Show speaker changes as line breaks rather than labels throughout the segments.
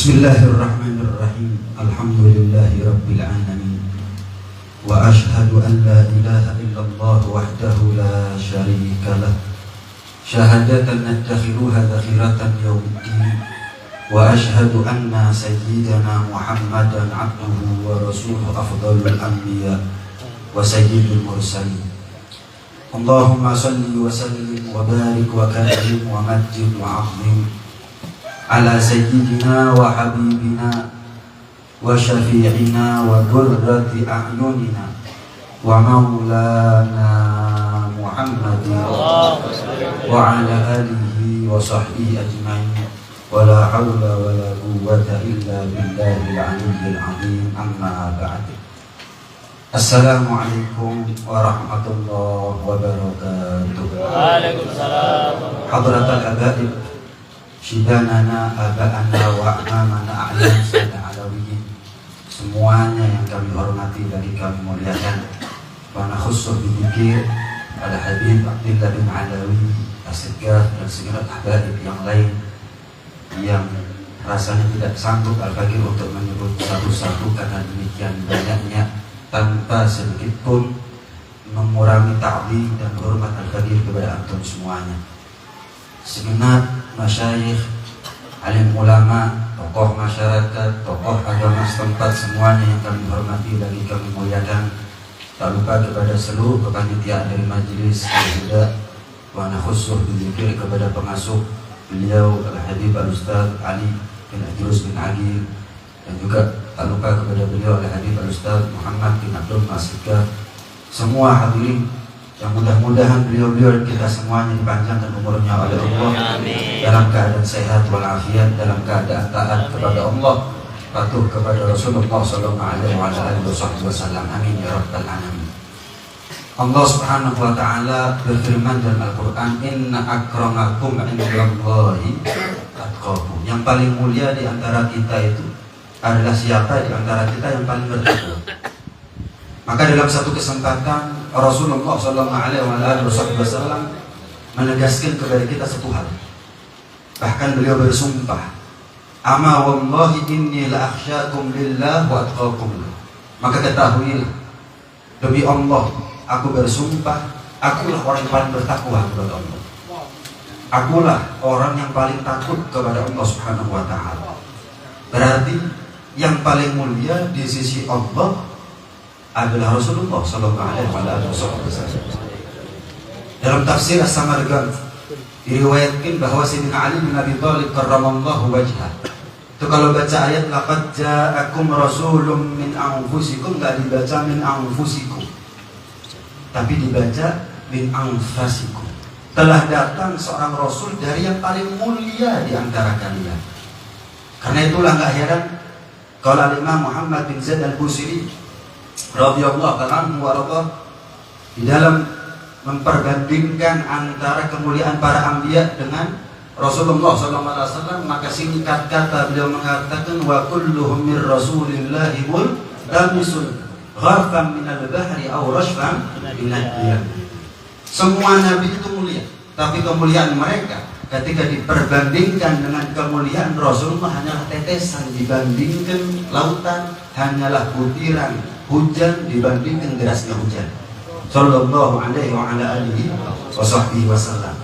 Bismillahirrahmanirrahim. Alhamdulillahi rabbil alamin. Wa ashhadu an la ilaha illallah wahdahu la syarika lah. Syahadatan nattakhiruha dhakhiratan yaumiddin. Wa ashhadu anna sayyidana Muhammadan abduhu wa rasuluhu afdalul anbiya wa sayyidul mursalin. Allahumma salli wa sallim wa barik wa karim wa majid wa azim ala sayyidina wa habibina wa syafi'ina wa qurrati a'yunina wa maulana Muhammadin wa ala alihi wa sahbihi ajma'in wa la hawla wa la quwwata illa billahil aliyyil azim. Amma ba'd. Assalamualaikum warahmatullahi wabarakatuh.
Waalaikumsalam.
Hadratal abaib, syibanana, aba'ana wa amamana a'lam sada alawiyin, semuanya yang kami hormati dan kami muliakan. Wa nakhussu bidzikir ala Habib Abdullah bin Alawi As-Segaf dan segenap habaib yang lain yang rasanya tidak sanggup Al-Fakir untuk menyebut satu-satu karena demikian banyaknya, tanpa sedikit pun mengurangi ta'zim dan hormat Al-Fakir kepada antum semuanya. Segenap masyayikh, alim ulama, tokoh masyarakat, tokoh agama setempat, semuanya yang kami hormati dan kami muliakan. Tak lupa kepada seluruh kepanitiaan dari majelis al-huda wa nakhussuh bidzikir kepada pengasuh beliau Al-Habib Al-Ustaz Ali bin Ajrus bin Agil, dan juga tak lupa kepada beliau Al-Habib Al-Ustaz Muhammad bin Abdul Masika. Semua hadirin yang mudah-mudahan beliau-beliau kita semuanya dipanjangkan umurnya oleh Allah. Amin. Dalam keadaan sehat walafiat, dalam keadaan taat kepada Allah, patuh kepada Rasulullah sallallahu alaihi wasallam. Amin ya rabbal alamin. Allah Subhanahu wa taala berfirman dalam Al-Qur'an, "Inna akramakum 'indallahi atqakum." Yang paling mulia di antara kita itu adalah siapa di antara kita yang paling bertakwa. Maka dalam satu kesempatan Rasulullah SAW menegaskan kepada kita satu hal. Bahkan beliau bersumpah, "Ama wallahi inni la akhsyakum lillah wa atqakum." Maka ketahuilah, demi Allah, aku bersumpah, akulah orang yang paling bertakwa kepada Allah. Akulah orang yang paling takut kepada Allah Subhanahu wa taala. Berarti yang paling mulia di sisi Allah adalah Rasulullah sallallahu alaihi wasallam. Dalam tafsir As-Samarqand diriwayatkan bahwa Sayyidina Ali bin Abi Thalib karramallahu wajhah itu kalau baca ayat laqad ja'akum rasulun min anfusikum, enggak dibaca min anfusikum, tapi dibaca min anfasikum. Telah datang seorang rasul dari yang paling mulia di antara kalian. Karena itulah enggak heran kalau Imam Muhammad bin Zaid Al-Busiri radhiyallahu anhu wa radha di dalam memperbandingkan antara kemuliaan para anbiya dengan Rasulullah SAW, maka singkat kata beliau mengatakan, wa kulluhum min rasulillahi multamisun ghafam minal bahri aw rashfam minal diyam. Semua nabi itu mulia, tapi kemuliaan mereka ketika diperbandingkan dengan kemuliaan Rasulullah hanyalah tetesan dibandingkan lautan, hanyalah butiran hujan dibandingkan derasnya hujan. Sallallahu alaihi wa ala alihi wa sahbihi wasallam.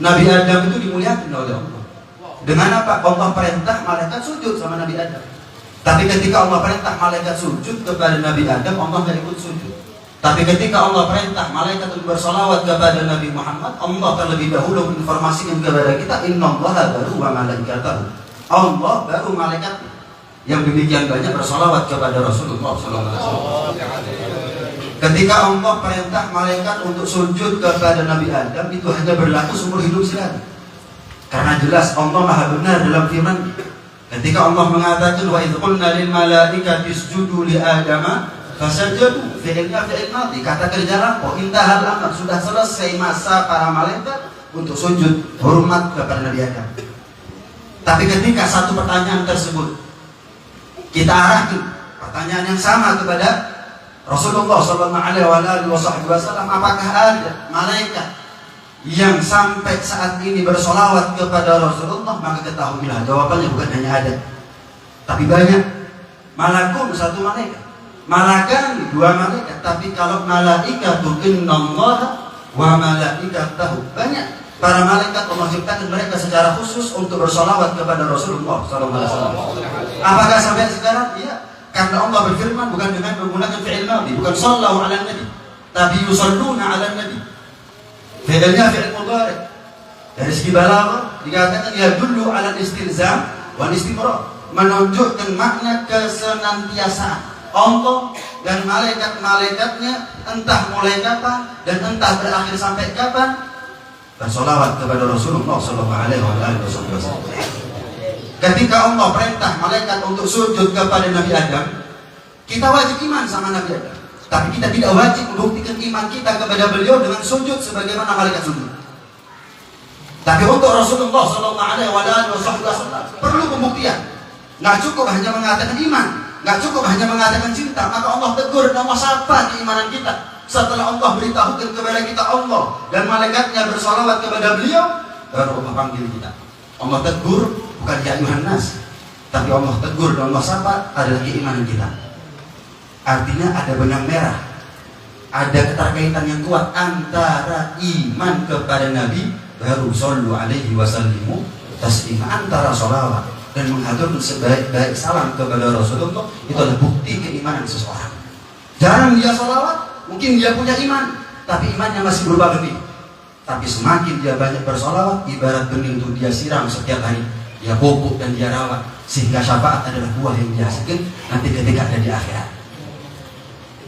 Nabi Adam itu dimuliakan oleh Allah. Dengan apa? Allah perintah malaikat sujud sama Nabi Adam. Tapi ketika Allah perintah malaikat sujud kepada Nabi Adam, Allah tidak ikut sujud. Tapi ketika Allah perintah malaikat untuk bersolawat kepada Nabi Muhammad, Allah terlebih dahulu menginformasikan kepada kita, innallaha baru wa malaikatahu. Allah baru malaikat yang demikian banyak bersolawat kepada Rasulullah SAW. Ketika Allah perintah malaikat untuk sujud kepada Nabi Adam, itu hanya berlaku seumur hidup sekali. Karena jelas Allah maha benar dalam firman. Ketika Allah mengatakan, wa idh qulna lil malaikati isjudu li adama fasajadu, fi'ilnya fi'il madhi, kata kerja lampau, intahal amr, sudah selesai masa para malaikat untuk sujud hormat kepada Nabi Adam. Tapi ketika satu pertanyaan tersebut kita arahkan pertanyaan yang sama kepada Rasulullah SAW, apakah ada malaikat yang sampai saat ini bersolawat kepada Rasulullah? Maka ketahuilah jawabannya bukan hanya ada, Tapi banyak. Malakun satu malaikat, malakan dua malaikat. Tapi kalau malaikatu innallaha wa malaikatahu, banyak. Para malaikat Allah ciptakan mereka secara khusus untuk bersolawat kepada Rasulullah SAW. Apakah sampai sekarang? Iya. Karena Allah berfirman bukan dengan menggunakan fi'il madhi, bukan sallallahu ala nabi, tapi yusalluna ala nabi. Fi'ilnya fi'il mudhari. Dari segi balaghah dikatakan ya dulu ala istilzam wa istimrar, menunjukkan makna kesenantiasaan Allah dan malaikat-malaikatnya entah mulai kapan dan entah berakhir sampai kapan bersolawat kepada Rasulullah SAW. Ketika Allah perintah malaikat untuk sujud kepada Nabi Adam, kita wajib iman sama Nabi Adam. Tapi kita tidak wajib membuktikan iman kita kepada beliau dengan sujud sebagaimana malaikat sujud. Tapi untuk Rasulullah SAW perlu pembuktian. Nggak cukup hanya mengatakan iman, nggak cukup hanya mengatakan cinta. Maka Allah tegur dan Allah sapa keimanan kita. Setelah Allah beritahukan kepada kita Allah dan malaikatnya bersolawat kepada beliau, baru Allah panggil kita. Allah tegur bukan ya ayuhan nas, tapi Allah tegur dan Allah sapa adalah keimanan kita. Artinya ada benang merah, ada keterkaitan yang kuat antara iman kepada Nabi, baru sallu alaihi wasallimu taslima, antara solawat dan menghaturkan sebaik-baik salam kepada Rasulullah. Itu adalah bukti keimanan seseorang. Jarang dia solawat, mungkin dia punya iman, tapi imannya masih berupa benih. Tapi semakin dia banyak bersolawat, ibarat benih untuk dia siram setiap hari, dia pupuk dan dia rawat, sehingga syafaat adalah buah yang dia hasilkan nanti ketika ada di akhirat.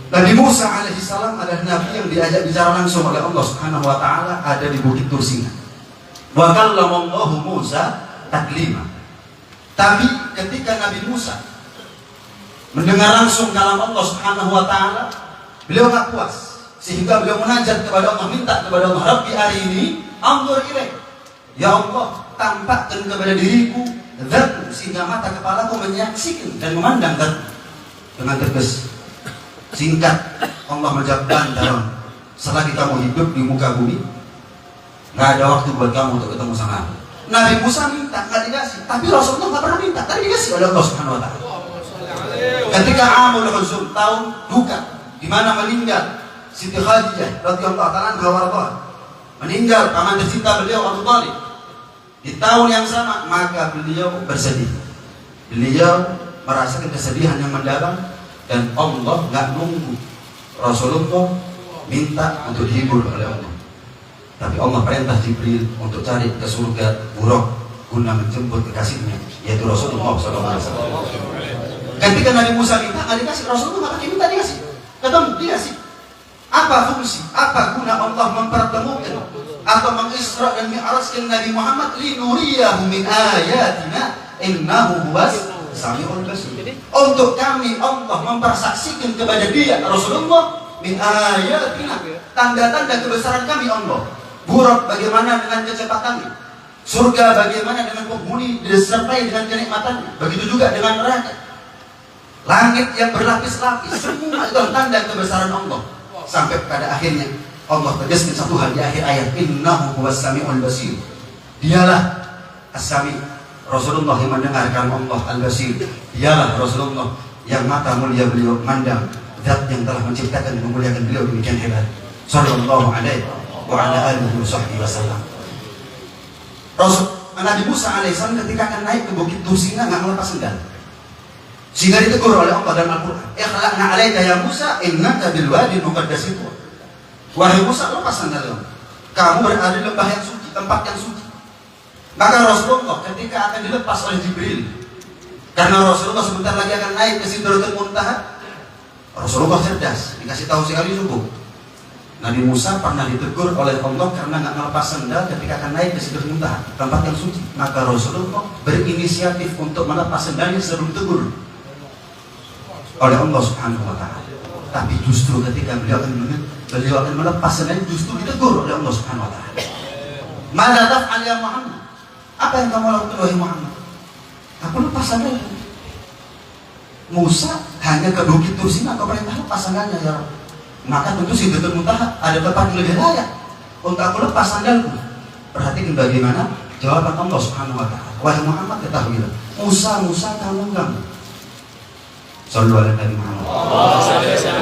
Nabi Musa alaihissalam adalah nabi yang diajak bicara langsung oleh Allah Subhanahu wa taala, ada di Bukit Tursina. Wa kallamallahu Musa taklima. Tapi ketika Nabi Musa mendengar langsung kalam Allah Subhanahu wa taala, beliau tak puas, sehingga beliau munajat kepada Allah, minta kepada Allah, Rabbi arini anzur ilaik, ya Allah tampakkan kepada diriku zat, sehingga mata kepalaku menyaksikan dan memandang zat. Dengan tegas singkat Allah menjawab, bantaran, selagi kamu hidup di muka bumi nggak ada waktu buat kamu untuk ketemu sama aku. Nabi Musa minta, nggak dikasih. Tapi Rasulullah nggak pernah minta, tapi dikasih oleh Allah Subhanahu wa taala. Ketika Amul Huzun, tahun duka, di mana meninggal Siti Khadijah radhiyallahu ta'ala anha, meninggal paman tercinta beliau Abu Thalib. Di tahun yang sama maka beliau bersedih. Beliau merasakan kesedihan yang mendalam, dan Allah nggak nunggu Rasulullah minta untuk dihibur oleh Allah. Tapi Allah perintah Jibril untuk cari ke surga Buraq guna menjemput kekasihnya, yaitu Rasulullah SAW. Ketika Nabi Musa minta nggak dikasih, Rasulullah nggak minta dikasih. Ketemu dikasih. Apa fungsi, apa guna Allah mempertemukan atau mengisra dan mi'rajkan Nabi Muhammad, linuriyahu min ayatina innahu huwas samiul basir. Untuk kami Allah mempersaksikan kepada dia Rasulullah min ayatina, tanda-tanda kebesaran kami Allah. Buraq bagaimana dengan kecepatannya, surga bagaimana dengan penghuni disertai dengan kenikmatannya, begitu juga dengan neraka, langit yang berlapis-lapis, semua itu tanda kebesaran Allah. Sampai pada akhirnya Allah tegaskan satu hal di akhir ayat, innahu huwas samiul basir, dialah as-sami, Rasulullah yang mendengarkan Allah, al-basir, dialah Rasulullah yang mata mulia beliau mandang zat yang telah menciptakan dan memuliakan beliau demikian hebat, sallallahu alaihi wa ala alihi wasallam. Rasul Nabi Musa alaihissalam ketika akan naik ke Bukit Tursina nggak melepas sendal, sehingga ditegur oleh Allah dalam Al-Quran, ikhla'na alaika ya Musa innaka bil wadi muqaddas tuwa. Wahai Musa, lepas sandal kamu berada di lembah yang suci, tempat yang suci. Maka Rasulullah ketika akan dilepas oleh Jibril, karena Rasulullah sebentar lagi akan naik ke Sidratul Muntaha, Rasulullah cerdas, dikasih tahu sekali subuh. Nabi Musa pernah ditegur oleh Allah karena nggak melepas sandal ketika akan naik ke Sidratul Muntaha, tempat yang suci. Maka Rasulullah berinisiatif untuk melepas sandalnya sebelum ditegur oleh Allah Subhanahu wa taala. Tapi justru ketika beliau akan melepas sandalnya, justru ditegur oleh Allah Subhanahu wa taala. Mada taf'al ya Muhammad? Apa yang kamu lakukan wahai Muhammad? Aku lepas sandalnya. Musa hanya ke Bukit Tursina, kau perintah lepas sandalnya ya Rabb. Maka tentu Sidratul Muntaha ada tempat yang lebih layak untuk aku lepas sandalku. Perhatikan bagaimana Jawaban Allah Subhanahu wa taala, wahai Muhammad ketahuilah, Musa kamu. Sallallahu alaihi Nabi Muhammad.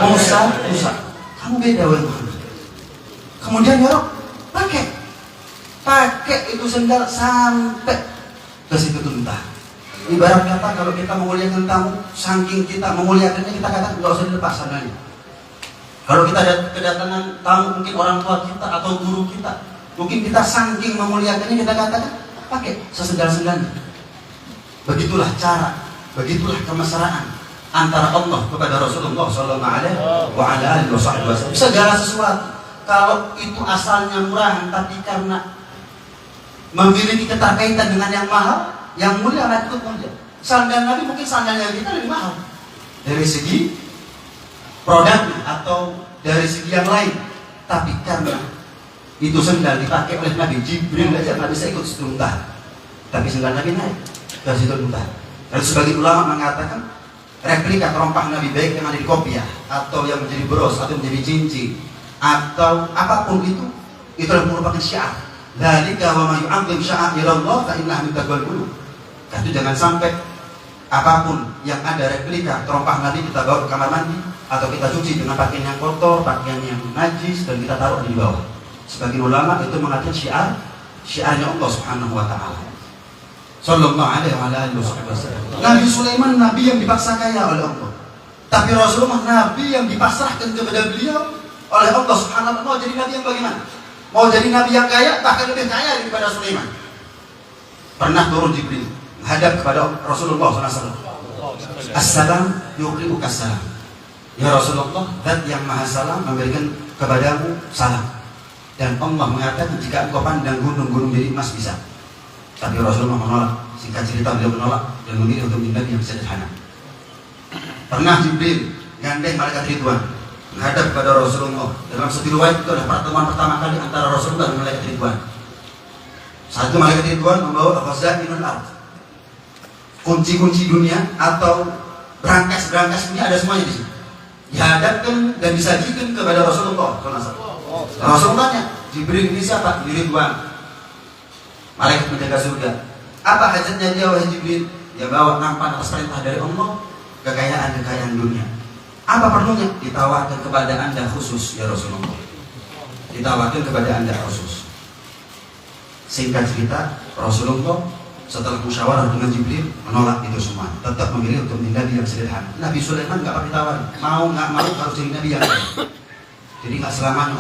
Musa, kamu beda wahai Muhammad. Kemudian ya Rob, pakai itu sendal sampai ke situ tuntas. Ibarat kata kalau kita memuliakan tamu, saking kita memuliakannya kita katakan nggak usah dilepas sandalnya. Kalau kita kedatangan tamu, mungkin orang tua kita atau guru kita, mungkin kita saking memuliakannya kita katakan pakai sesendal-sendalnya. Begitulah cara, begitulah kemesraan antara Allah kepada Rasulullah SAW. Segala sesuatu kalau itu asalnya murahan, tapi karena memiliki keterkaitan dengan yang mahal, yang mulia akan ikut mulia. Sandal Nabi mungkin sandalnya kita lebih mahal dari segi produknya atau dari segi yang lain, tapi karena itu sandal dipakai oleh Nabi Jibril aja nggak bisa ikut setuntas, tapi sandal Nabi naik ke situ tuntas. Dan sebagian ulama mengatakan replika terompah Nabi, baik yang ada di kopiah atau yang menjadi bros atau menjadi cincin atau apapun itu merupakan syiar. Dzalika wa ma yu'azzim sya'airallah fa innaha min taqwal qulub. Itu jangan sampai apapun yang ada replika terompah Nabi kita bawa ke kamar mandi atau kita cuci dengan pakaian yang kotor, pakaian yang najis dan kita taruh di bawah. Sebagian ulama itu mengatakan syiarnya Allah Subhanahu wa taala. Sallallahu alaihi wasallam. Nabi Sulaiman nabi yang dipaksa kaya oleh Allah. Tapi Rasulullah nabi yang dipasrahkan kepada beliau oleh Allah Subhanahu wa taala. Mau jadi nabi yang bagaimana? Mau jadi nabi yang kaya, bahkan lebih kaya daripada Sulaiman. Pernah turun Jibril hadap kepada Rasulullah SAW. Assalam yuqri'uka salam. Ya Rasulullah, Zat yang Maha Salam memberikan kepadamu salam. Dan Allah mengatakan jika engkau pandang gunung-gunung jadi emas bisa. Tapi Rasulullah menolak. Singkat cerita beliau menolak dan memilih untuk menjadi yang sederhana. Pernah Jibril gandeng malaikat Ridwan menghadap kepada Rasulullah. Dalam satu riwayat itu adalah pertemuan pertama kali antara Rasulullah dan malaikat Ridwan. Satu malaikat Ridwan membawa khazainul ardh, kunci-kunci dunia atau berangkas dunia ada semuanya di sini. Dihadapkan dan disajikan kepada Rasulullah. Rasulullah tanya, Jibril ini siapa? Ridwan, malaikat menjaga surga. Apa hajatnya dia wahai Jibril? Dia bawa nampan atas perintah dari Allah kekayaan dunia. Apa perlunya? Ditawarkan kepada anda khusus ya Rasulullah. Ditawarkan kepada anda khusus. Singkat cerita, Rasulullah setelah musyawarah dengan Jibril menolak itu semua, tetap memilih untuk menjadi nabi yang sederhana. Nabi Sulaiman nggak pakai tawar, mau nggak mau harus jadi nabi yang kaya. Jadi nggak selamanya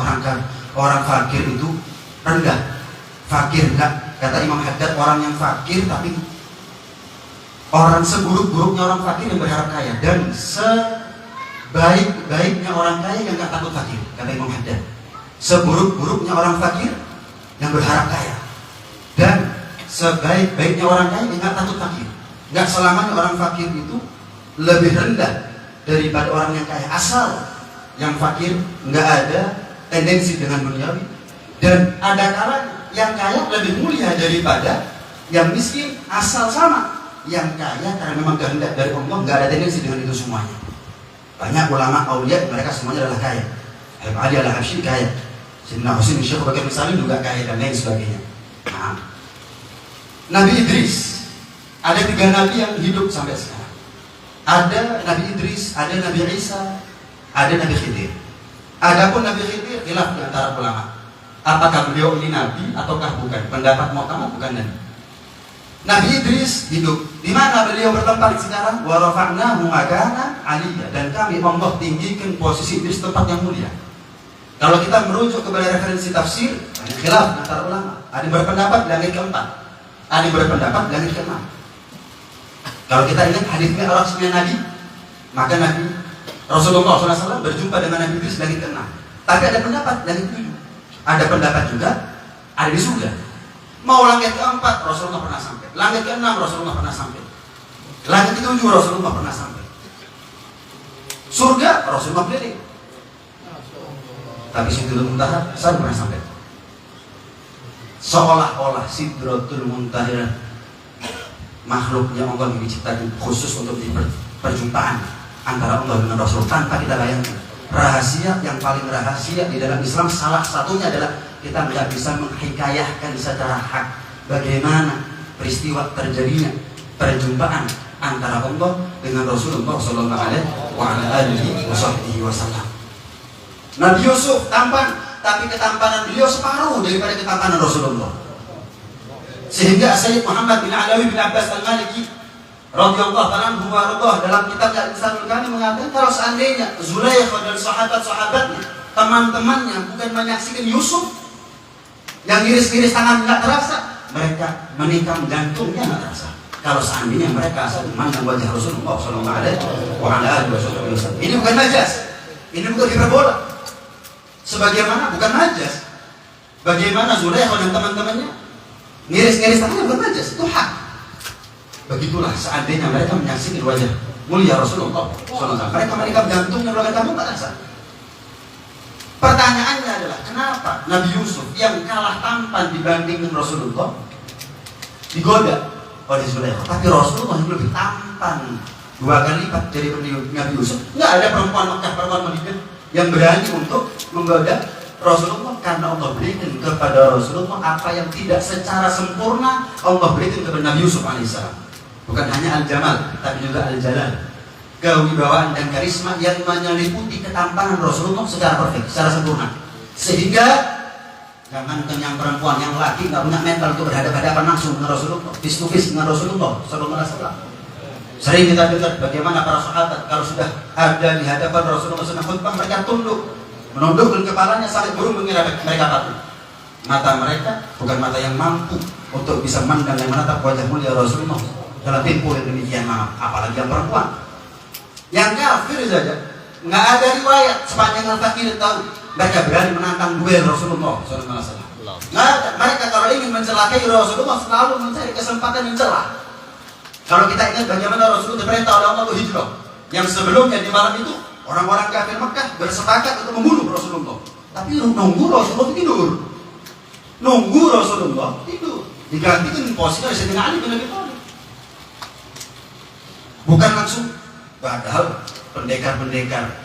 orang fakir itu rendah. Fakir nggak, kata Imam Haddad, orang yang fakir tapi orang seburuk-buruknya orang fakir yang berharap kaya, dan sebaik-baiknya orang kaya yang nggak takut fakir, kata Imam Haddad. Seburuk-buruknya orang fakir yang berharap kaya, dan sebaik-baiknya orang kaya yang nggak takut fakir. Nggak selamanya orang fakir itu lebih rendah daripada orang yang kaya, asal yang fakir nggak ada tendensi dengan duniawi, dan ada kalanya yang kaya lebih mulia daripada yang miskin, asal sama. Yang kaya karena memang kehendak dari Allah, nggak ada tendensi dengan itu semuanya. Banyak ulama aulia mereka semuanya adalah kaya. Habib Ali Al-Habsyi kaya, Sayyidina Husain bin Syekh Bakar bin Salim juga kaya dan lain sebagainya. Nah, Nabi Idris, ada 3 nabi yang hidup sampai sekarang. Ada Nabi Idris, ada Nabi Isa, ada Nabi Khidir. Adapun Nabi Khidir khilaf di antara ulama. Apakah beliau ini nabi ataukah bukan? Pendapat mu'tamad bukan nabi. Nabi Idris hidup. Di mana beliau bertempat sekarang? Wa rafa'nahu makanan 'aliyya, dan kami Allah tinggikan posisi Idris tempat yang mulia. Kalau kita merujuk kepada referensi tafsir, ada khilaf antara ulama. Ada yang berpendapat langit keempat, ada yang berpendapat langit keenam. Kalau kita ingat hadisnya Rasulnya Nabi, maka Nabi Rasulullah SAW berjumpa dengan Nabi Idris langit keenam. Tapi ada pendapat langit ketujuh. Ada pendapat juga ada di surga. Mau langit keempat Rasulullah pernah sampai, langit keenam Rasulullah pernah sampai, langit ketujuh Rasulullah pernah sampai. Surga Rasulullah keliling, tapi Sidratul Muntaha saya pernah sampai. Seolah-olah Sidratul Muntaha makhluk yang Allah diciptakan khusus untuk perjumpaan antara Allah dengan Rasul, tanpa kita bayangkan. Rahasia yang paling rahasia di dalam Islam salah satunya adalah kita nggak bisa menghikayahkan secara hak bagaimana peristiwa terjadinya perjumpaan antara Allah dengan Rasulullah Sallallahu Alaihi Wasallam. Nabi Yusuf tampan, tapi ketampanan beliau separuh daripada ketampanan Rasulullah. Sehingga Sayyid Muhammad bin Alawi bin Abbas Al-Maliki radhiyallahu anhu warḍah dalam kitab Al-Insanul Kamil mengatakan kalau seandainya Zulaikha dan sahabat-sahabatnya, teman-temannya bukan menyaksikan Yusuf yang iris-iris tangan nggak terasa, mereka menikam jantungnya nggak terasa. Kalau seandainya mereka memandang wajah Rasulullah Sallallahu Alaihi Wasallam, ini bukan majas, ini bukan hiperbola. Sebagaimana bukan majas, bagaimana Zulaikha dan teman-temannya ngiris-ngiris tangannya bukan majas, itu hak. Begitulah seandainya mereka menyaksikan wajah mulia Rasulullah SAW, mereka menikam jantungnya belakang kamu tak rasa. Pertanyaannya adalah kenapa Nabi Yusuf yang kalah tampan dibanding dengan Rasulullah digoda oleh Zulaikha, tapi Rasulullah yang lebih tampan 2 kali lipat dari Nabi Yusuf. Nggak ada perempuan Makkah, perempuan Madinah yang berani untuk menggoda Rasulullah, karena Allah berikan kepada Rasulullah apa yang tidak secara sempurna Allah berikan kepada Nabi Yusuf alaihissalam. Bukan hanya al-jamal, tapi juga al-jalal, kewibawaan dan karisma yang menyeliputi ketampanan Rasulullah secara perfect, secara sempurna. Sehingga jangan yang perempuan, yang laki nggak punya mental untuk berhadapan-hadapan langsung dengan Rasulullah, face to face dengan Rasulullah Sallallahu Alaihi Wasallam. Sering kita dengar bagaimana para sahabat kalau sudah ada di hadapan Rasulullah sedang khutbah, mereka tunduk, menundukkan kepalanya sampai burung mengira mereka patuh. Mata mereka bukan mata yang mampu untuk bisa memandang dan menatap wajah mulia Rasulullah dalam tempo yang demikian lama, apalagi yang perempuan. Yang kafir saja nggak ada riwayat sepanjang Al-Fakir tahu mereka berani menantang duel Rasulullah SAW. Nggak, mereka kalau ingin mencelakai Rasulullah selalu mencari kesempatan mencela. Kalau kita ingat bagaimana Rasulullah diperintah oleh Allah untuk hijrah, yang sebelumnya di malam itu orang-orang kafir Mekah bersepakat untuk membunuh Rasulullah, tapi nunggu Rasulullah tidur, digantikan posisi oleh Sayyidina Ali bin Abi Thalib. Bukan langsung, padahal pendekar-pendekar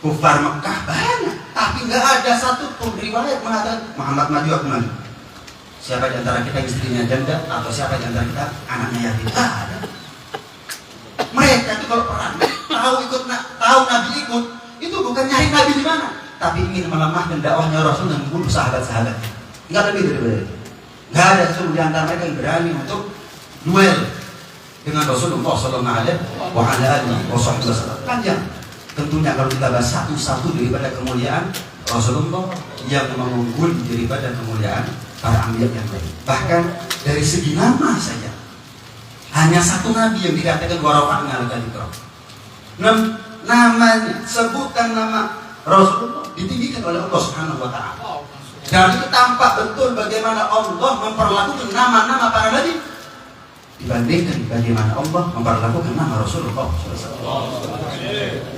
kufar Mekah banyak, tapi nggak ada satu pun riwayat mengatakan Muhammad maju aku maju. Siapa di antara kita istrinya janda atau siapa di antara kita anaknya yatim? Nggak ada. Mereka itu kalau perang tahu Nabi ikut, itu bukan nyari Nabi di mana, tapi ingin melemahkan dakwahnya Rasul dan membunuh sahabat-sahabatnya. Nggak lebih daripada itu. Nggak ada satu di antara mereka yang berani untuk duel dengan Rasulullah Sallallahu Alaihi Wasallam. Panjang tentunya kalau kita bahas satu-satu daripada kemuliaan Rasulullah yang mengunggul daripada kemuliaan para anbiya yang lain. Bahkan dari segi nama saja hanya satu nabi yang dikatakan warafa'na laka dzikra. Namanya, sebutan nama Rasulullah ditinggikan oleh Allah Subhanahu wa taala. Dan itu tampak betul bagaimana Allah memperlakukan nama-nama para nabi dibandingkan bagaimana Allah memperlakukan nama Rasulullah SAW.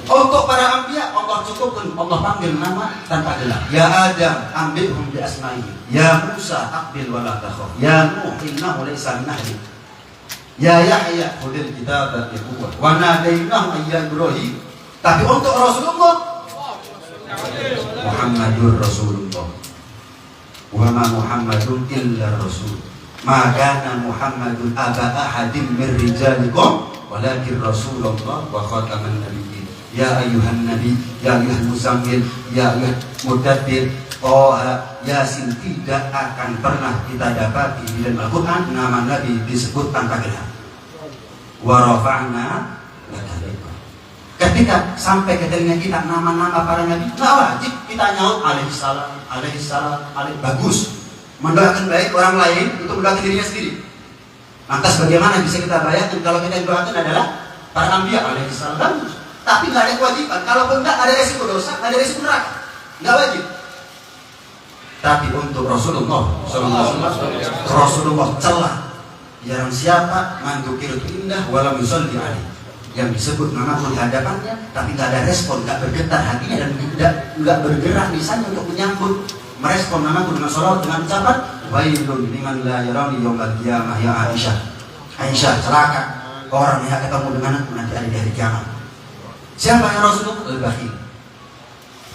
Untuk para anbiya Allah cukupkan, Allah panggil nama tanpa gelar. Ya Adam, ambilhum bi asmaihim. Ya Musa, aqbil wa la takhaf. Ya Nuh, innahu laysa min ahli. Ya Yahya, khudil kitaba bi quwwah. Wa nadainahu ya Ibrahim. Tapi untuk Rasulullah Muhammadur Rasulullah. Wa ma Muhammadun illa Rasul. Maka Muhammadun aba ahadim min rijalikum walakin Rasulullah wa khataman nabiyyin. Ya ayuhan nabi, ya ayuhan muzammil, ya ayuhan mudaththir, Toha, Yasin, tidak akan pernah kita dapati di dalam Al-Quran nama Nabi disebut tanpa gelar. Wa rafa'na laka dzikra. Ketika sampai ke telinga kita nama-nama para nabi, nggak wajib kita nyaut alaihissalam, bagus. Mendoakan baik orang lain untuk mendoakan dirinya sendiri. Lantas bagaimana bisa kita bayangkan kalau kita yang doakan adalah para anbiya alaihissalam bagus, tapi nggak ada kewajiban. Kalaupun nggak ada resiko dosa, nggak ada resiko neraka, nggak wajib. Tapi untuk Rasulullah celah. Jarang siapa mandukir itu indah walau yusolli alaihi, yang disebut nama di hadapannya, tapi nggak ada respon, nggak bergetar hatinya dan nggak bergerak misalnya untuk menyambut merespon namaku dengan sholawat, dengan ucapan wailun liman la yarani yaumal qiyamah. Ya Aisyah, celaka orang yang ketemu dengan aku nanti ada di hari kiamat. Siapa ya Rasulullah? Al-Bakhil.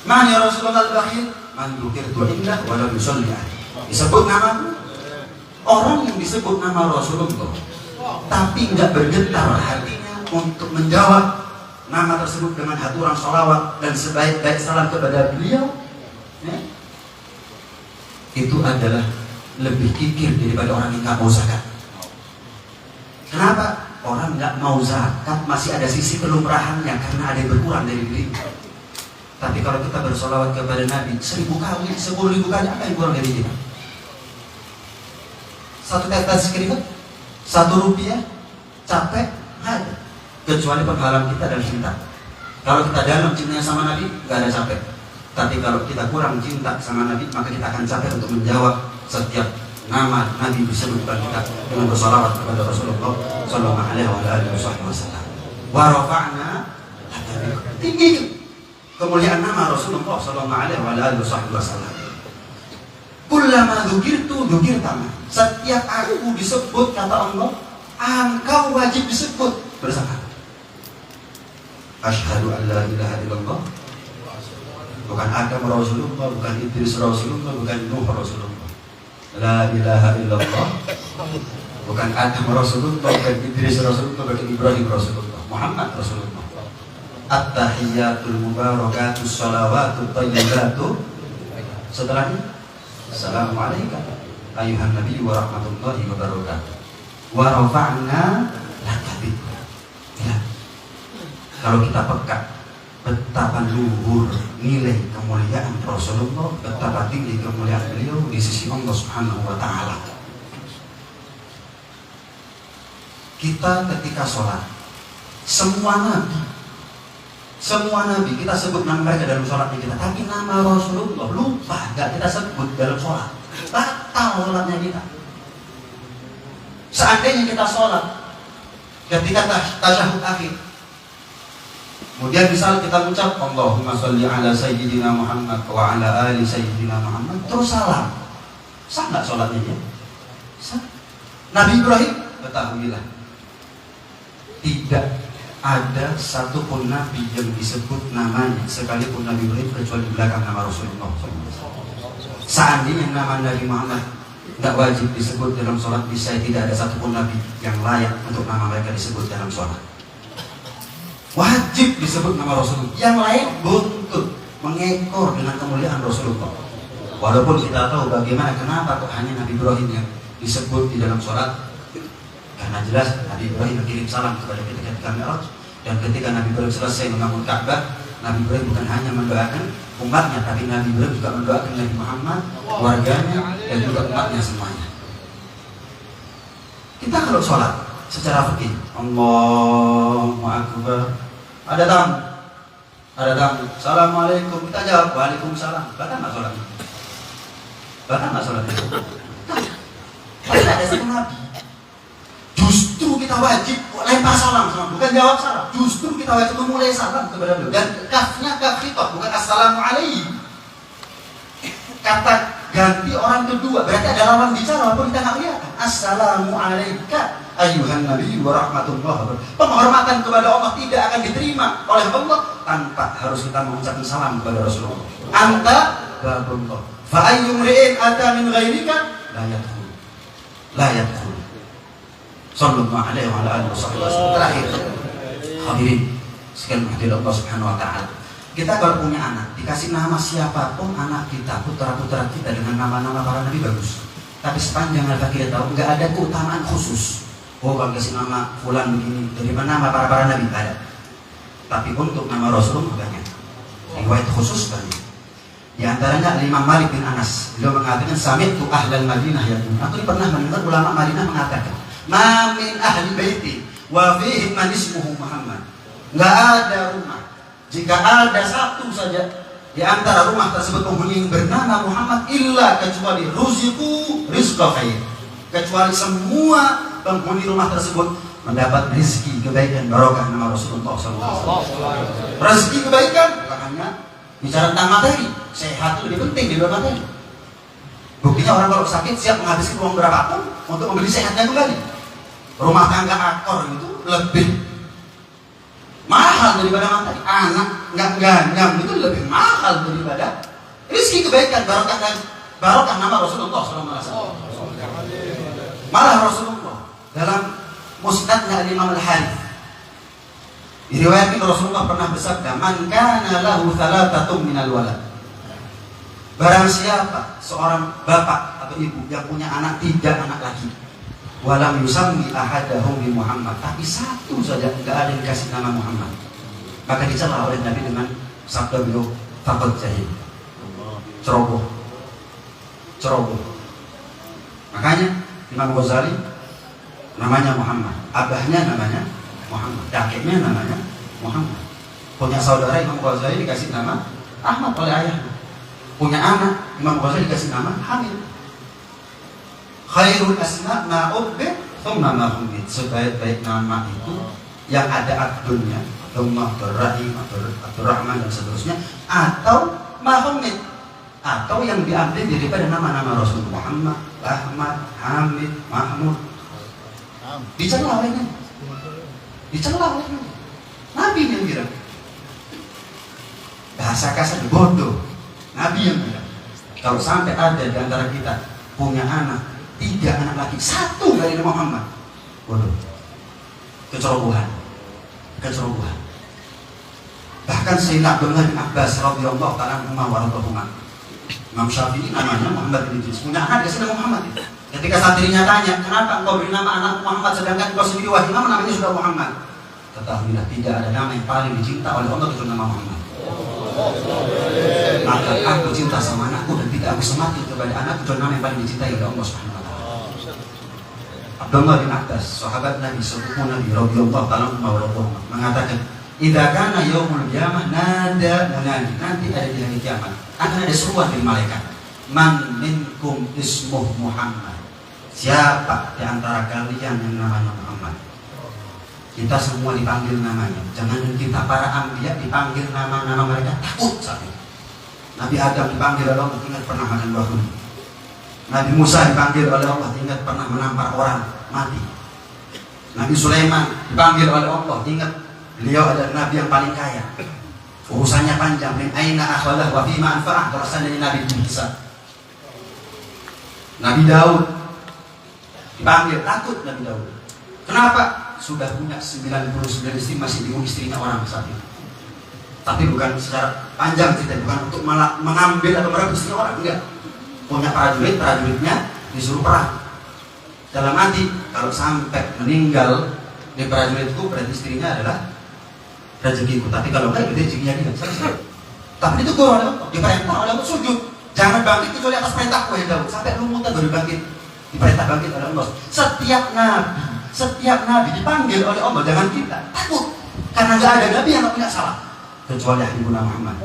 Man ya Rasulullah al-Bakhil? Man dzukirtu indah wa lam yusalli alaihi. Disebut namaku Orang yang disebut nama Rasulullah tapi nggak bergetar hatinya untuk menjawab nama tersebut dengan haturan sholawat dan sebaik-baik salam kepada beliau, ya, itu adalah lebih kikir daripada orang yang nggak mau zakat. Kenapa? Orang nggak mau zakat masih ada sisi kelumrahannya karena ada yang berkurang dari dirinya. Tapi kalau kita bersolawat kepada Nabi 1000 kali, 10.000 kali, apa yang kurang dari kita? Satu tetes keringat, 1 rupiah, capek, ada. Kecuali penghalang kita dan cinta. Kalau kita dalam cintanya sama Nabi, nggak ada capek. Tapi kalau kita kurang cinta sama Nabi, maka kita akan capek untuk menjawab setiap nama Nabi disebutkan kita dengan bersolawat kepada Rasulullah Sallallahu Alaihi Wasallam. Wa rafa'na, tinggi kemuliaan nama Rasulullah Sallallahu Alaihi Wasallam. Kullama dzukirtu dzukirtama. Setiap aku disebut kata Allah, engkau wajib disebut bersama. Asyhadu an la ilaha illallah. Bukan Adam Rasulullah, bukan Idris Rasulullah, bukan Nuh Rasulullah. La ilaha illallah. Bukan Adam Rasulullah, bukan Idris Rasulullah, bukan Ibrahim Rasulullah, Muhammad Rasulullah. At-tahiyyatul mubarakatus shalawatut thayyibatu. Setelahnya Assalamualaikum ayuhan nabi wa rahmatullahi wa barakatuh. Wa rafa'na laka dzikra. Ya. Kalau kita peka betapa luhur nilai kemuliaan Rasulullah, betapa tinggi kemuliaan beliau di sisi Allah Subhanahu wa taala. Kita ketika sholat, semua nabi kita sebut nama mereka dalam sholatnya kita, tapi nama Rasulullah lupa, gak kita sebut dalam sholat, batal sholatnya kita. Seandainya kita sholat ketika tasyahud akhir, kemudian misal kita ucap Allahumma sholli ala sayyidina Muhammad wa ala ali sayyidina Muhammad, terus salam, sah gak sholatnya dia? Sah. Nabi Ibrahim, ketahuilah tidak ada satupun nabi yang disebut namanya sekalipun Nabi Ibrahim kecuali di belakang nama Rasulullah. Seandainya nama Nabi Muhammad tidak wajib disebut dalam sholat, bisa tidak ada satupun nabi yang layak untuk nama mereka disebut dalam sholat. Wajib disebut nama Rasulullah. Yang lain buntut mengekor dengan kemuliaan Rasulullah. Walaupun kita tahu bagaimana kenapa kok hanya Nabi Ibrahim yang disebut di dalam sholat. Karena jelas Nabi Ibrahim mengirim salam kepada kita ketika Mi'raj, dan ketika Nabi Ibrahim selesai membangun Ka'bah, Nabi Ibrahim bukan hanya mendoakan umatnya, tapi Nabi Ibrahim juga mendoakan Nabi Muhammad, keluarganya, dan juga umatnya semuanya. Kita kalau sholat secara fikih, Allahu Akbar, ada tamu, Assalamualaikum, kita jawab Waalaikumsalam. Bahkan nggak sholatnya? Tidak ada satu nabi. Justru kita wajib lempar salam, bukan jawab salam. Justru kita wajib memulai salam kepada beliau. Dan kafnya kaf khitab, bukan assalamualaikum. Kata ganti orang kedua, berarti ada lawan bicara walaupun kita nggak lihat. Assalamualaikum ayuhan nabi wa rahmatullahi wa barakatuh. Penghormatan kepada Allah tidak akan diterima oleh Allah tanpa harus kita mengucapkan salam kepada Rasulullah. Anta babullah. Fa ayyum ri'in ata min ghairika la yadkhul. Sallallahu alaihi wa alihi wasallam. Terakhir, hadirin sekalian hadirin Allah Subhanahu wa taala. Kita kalau punya anak, dikasih nama siapapun anak kita, putra-putra kita dengan nama-nama para nabi bagus. Tapi sepanjang kita kita tahu nggak ada keutamaan khusus. Oh, kalau kasih nama fulan begini, dari mana nama para nabi ada. Tapi untuk nama Rasulullah banyak. Riwayat khusus banyak. Di antaranya Imam Malik bin Anas, beliau mengatakan sami'tu ahlal Madinah yaqulun. Aku pernah mendengar ulama Madinah mengatakan, "Ma min ahli baiti wa fihi man ismuhu Muhammad." Enggak ada rumah jika ada satu saja di antara rumah tersebut penghuni yang bernama Muhammad illa kecuali ruziqu rizqa khair. Kecuali semua penghuni rumah tersebut mendapat rezeki kebaikan barokah nama Rasulullah SAW. Rezeki kebaikan bukan hanya bicara tentang materi, sehat itu lebih penting daripada materi. Buktinya orang kalau sakit siap menghabiskan uang berapapun untuk membeli sehatnya kembali. Rumah tangga akor itu lebih mahal daripada materi. Anak nggak ganyam itu lebih mahal daripada rezeki kebaikan barokah nama Rasulullah SAW. Malah Rasulullah dalam musnadnya Imam Al-Harith diriwayatkan Rasulullah pernah bersabda, "Man kana lahu thalathatun minal walad." Barang siapa seorang bapak atau ibu yang punya anak 3 anak lagi, walam yusammi ahadahum bi Muhammad, tapi satu saja tidak ada yang dikasih nama Muhammad, maka dicela oleh Nabi dengan sabda beliau, "Faqad jahil." Ceroboh. Makanya Imam Ghazali namanya Muhammad, abahnya namanya Muhammad, kakeknya namanya Muhammad. Punya saudara Imam Ghazali dikasih nama Ahmad oleh ayahnya. Punya anak Imam Ghazali dikasih nama Hamid. Khairul asma ma ubbi thumma ma humid. Sebaik-baik nama itu yang ada Abdulnya, Abdurrahim, Abdurrahman dan seterusnya, atau Mahmud, atau yang diambil daripada nama-nama Rasul Muhammad, Ahmad, Hamid, Mahmud. Dicela oleh Nabi. Nabi yang bilang. Bahasa kasar bodoh. Nabi yang bilang. Kalau sampai ada di antara kita punya anak 3 anak laki, 1 dari nama Muhammad, bodoh. Kecerobohan. Bahkan Sayyidina Abdullah bin Abbas radhiyallahu ta'ala anhu wa radhiyallahu. Imam Syafi'i namanya Muhammad bin Idris, punya anak dikasih nama Muhammad. Ketika santrinya tanya, "Kenapa engkau beri nama anak Muhammad sedangkan engkau sendiri wahai imam namanya sudah Muhammad?" Ketahuilah, tidak ada nama yang paling dicinta oleh Allah kecuali nama Muhammad. Maka aku cinta sama anakku dan tidak aku semati kepada anakku kecuali nama yang paling dicintai oleh Allah Subhanahu wa taala. Abdullah bin Abbas, sahabat Nabi, sepupu Nabi radhiyallahu ta'ala anhu mengatakan, "Idza kana yaumul qiyamah nada munadi." Nanti ada di hari kiamat akan ada seruan dari malaikat, "Man minkum ismuh Muhammad." Siapa di antara kalian yang namanya Muhammad? Kita semua dipanggil namanya. Jangan kita para anbiya dipanggil nama-nama mereka takut saat itu. Nabi Adam dipanggil oleh Allah, ingat pernah makan buah kuning. Nabi Musa dipanggil oleh Allah, ingat pernah menampar orang mati. Nabi Sulaiman dipanggil oleh Allah, ingat beliau adalah Nabi yang paling kaya. Urusannya panjang. Min aina akhwadah wa fima anfa'ah. Terusnya dari Nabi Musa. Nabi Daud dipanggil, takut Nabi Daud. Kenapa? Sudah punya 99 istri, masih bingung istrinya orang saat itu. Tapi bukan secara panjang cerita, bukan untuk malah mengambil atau merebut istri orang, enggak. Punya prajuritnya disuruh perang. Dalam hati, kalau sampai meninggal di prajuritku, berarti istrinya adalah rezekiku. Tapi kalau enggak, itu rezekinya dia. Selesai. Tapi itu gua oleh Allah, diperintah oleh Allah sujud. Jangan bangkit kecuali atas perintahku ya Daud. Sampai lu muntah baru bangkit. Diperintah bangkit oleh Allah. Setiap nabi dipanggil oleh Allah, jangan kita takut, karena nggak ada nabi yang nggak punya salah kecuali Habibuna Muhammad.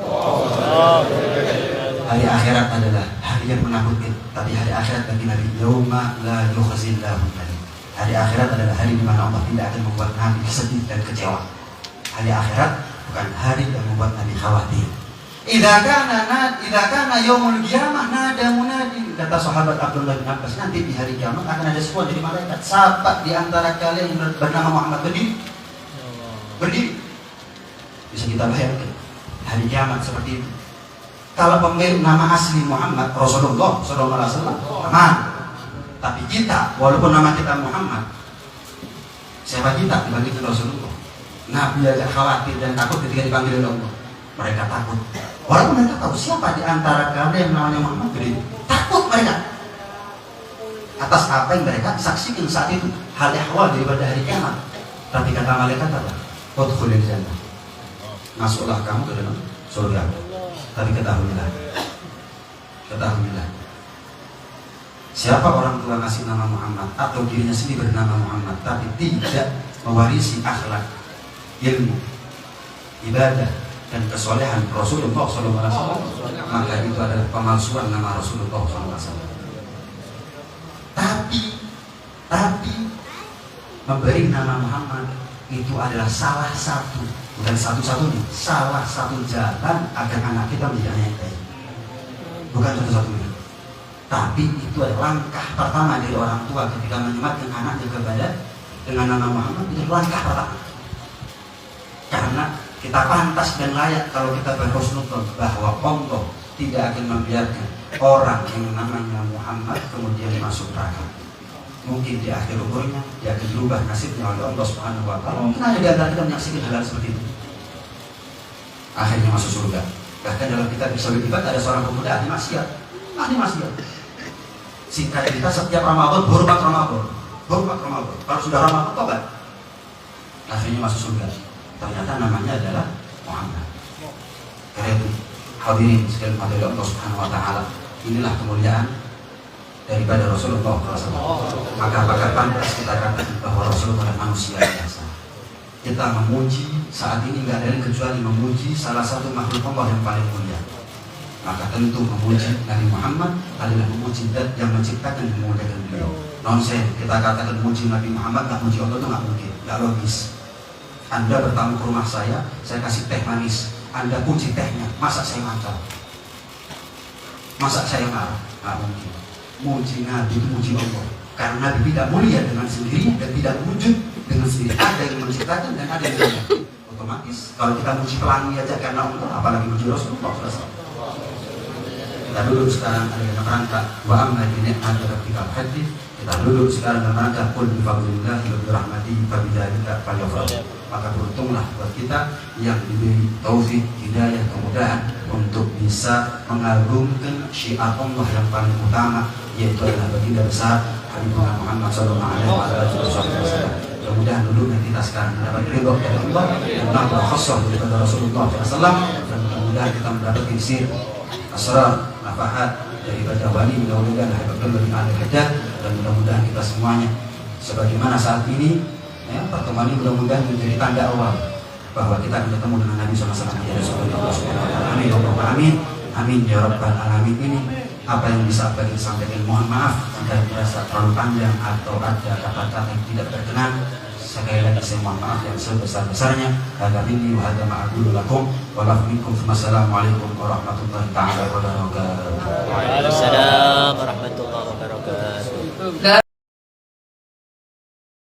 Hari akhirat adalah hari yang menakutkan, tapi hari akhirat bagi Nabi yauma la yukhzillahu nabi. Hari akhirat adalah hari di mana Allah tidak akan membuat Nabi sedih dan kecewa. Hari akhirat bukan hari yang membuat Nabi khawatir. Idza kana yaumul qiyamah nada munadi, kata sahabat Abdullah bin Abbas, nanti di hari kiamat akan ada sebuah dari malaikat, siapa di antara kalian yang bernama Muhammad, berdiri. Bisa kita bayangkan hari kiamat seperti itu. Kalau pemilik nama asli Muhammad Rasulullah sallallahu alaihi wasallam, aman. Tapi kita, walaupun nama kita Muhammad, siapa kita dibandingkan Rasulullah? Nabi aja khawatir dan takut ketika dipanggil oleh Allah. Mereka takut. Walaupun mereka tahu siapa di antara kalian yang namanya Muhammad, berdiri. Takut mereka atas apa yang mereka saksikan saat itu, hal ehwal daripada hari kiamat. Tapi kata malaikat apa? Udkhulil jannah. Masuklah kamu ke dalam surga. Tapi ketahuilah, siapa orang tua ngasih nama Muhammad atau dirinya sendiri bernama Muhammad tapi tidak mewarisi akhlak, ilmu, ibadah dan kesolehan Rasulullah SAW, maka itu adalah pemalsuan nama Rasulullah SAW. Tapi memberi nama Muhammad itu adalah salah satu, bukan satu-satunya, salah satu jalan agar anak kita menjadi yang baik. Bukan satu-satunya, tapi itu adalah langkah pertama dari orang tua ketika menyematkan anaknya kepada dengan nama Muhammad. Itu langkah pertama, karena kita pantas dan layak kalau kita berhusnudzon bahwa Allah tidak akan membiarkan orang yang namanya Muhammad kemudian masuk neraka. Mungkin di akhir umurnya dia akan berubah nasibnya oleh Allah Subhanahu wa Ta'ala. Mungkin ada di antara kita menyaksikan hal seperti itu. Akhirnya masuk surga. Bahkan dalam kitab Sahih Bukhari ada seorang pemuda ahli maksiat. Singkat cerita, setiap Ramadan hormat Ramadan. Kalau sudah Ramadan tobat. Akhirnya masuk surga. Ternyata namanya adalah Muhammad. Karena itu hadirin sekalian dari Allah Subhanahu wa Ta'ala, inilah kemuliaan daripada Rasulullah SAW. Maka pantas kita katakan bahwa Rasulullah adalah manusia biasa. Kita memuji saat ini nggak ada yang kecuali memuji salah satu makhluk Allah yang paling mulia. Maka tentu memuji Nabi Muhammad adalah memuji zat yang menciptakan dan memuliakan beliau. Nonsen kita katakan memuji Nabi Muhammad nggak muji Allah itu nggak mungkin, nggak logis. Anda bertamu ke rumah saya kasih teh manis, Anda puji tehnya, masa saya marah? Masa saya marah? Nggak mungkin. Muji Nabi itu muji Allah, karena Nabi tidak mulia dengan sendiri dan tidak wujud dengan sendiri. Ada yang menciptakan dan ada yang tidak. Otomatis kalau kita muji pelangi aja karena Allah, apalagi muji Rasulullah SAW. Kita duduk sekarang ada yang merangkak wa amma bi ni'mati rabbika hadith. Kita duduk sekarang dalam rangka qul bi fadlillah wa bi rahmatihi fa bidzalika falyafrahu. Maka beruntunglah buat kita yang diberi taufik, hidayah, kemudahan untuk bisa mengagungkan syiar Allah yang paling utama, yaitu adalah baginda besar Habibullah Muhammad sallallahu alaihi wasallam. Mudah-mudahan dulu kita sekarang mendapat ridho dari Allah dan nafkah khassah daripada Rasulullah SAW, dan mudah-mudahan kita mendapatkan sir asrar nafahat daripada wali mudah-mudahan Habibullah bin Al-Haddad, dan mudah-mudahan kita semuanya sebagaimana saat ini ya, pertemuan ini mudah-mudahan menjadi tanda awal bahwa kita akan bertemu dengan Nabi SAW. Ya Rasulullah SAW. Amin, amin, amin ya Rabbal Alamin. Ini apa yang bisa kita sampaikan. Mohon maaf jika dirasa terlalu panjang atau ada kata-kata yang tidak berkenan. Sekali lagi saya mohon maaf yang sebesar-besarnya. Agar ini wa hadza ma'aqulu lakum wa lakum. Wassalamualaikum warahmatullahi taala wabarakatuh.
Waalaikumsalam warahmatullahi